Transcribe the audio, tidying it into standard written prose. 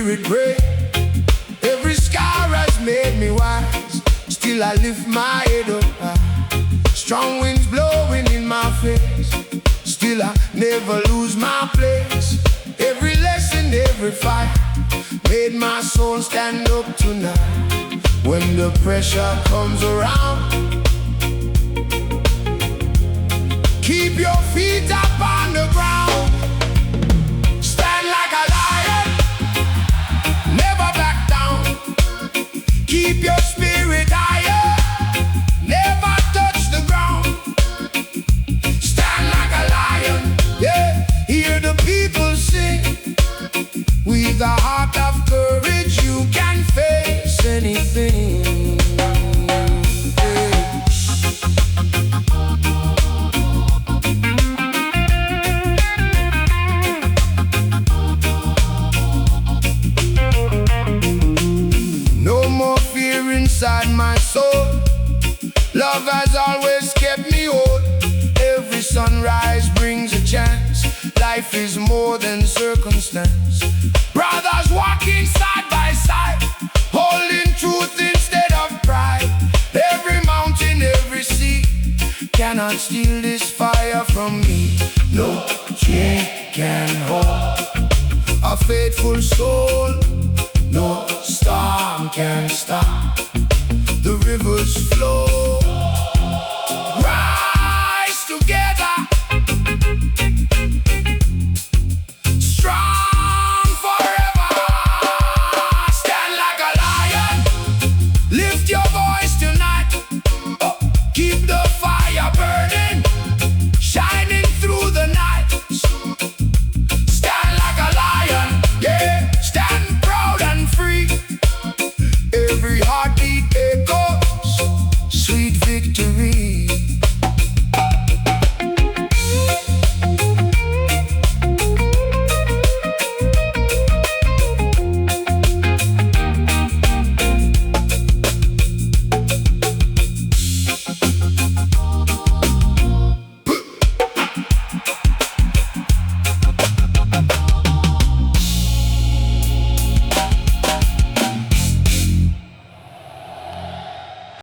spirit break. Every scar has made me wise. Still I lift my head up high. Strong winds blowing in my face. Still I never lose my place. Every lesson, every fight made my soul stand up tonight. When the pressure comes around, keep your feet up on the ground. Stand like a lion, never back down. Keep your spirit higher, never touch the ground. Stand like a lion, yeah. Hear the people sing. With a heart of courage, you can face anything. No more fear inside my soul. Love has always kept me whole. Every sunrise brings a chance. Life is more than circumstance. Brothers walking side by side, holding truth instead of pride. Every mountain, every sea cannot steal this fire from me. No chain can hold a faithful soul. No storm can stop the rivers flow.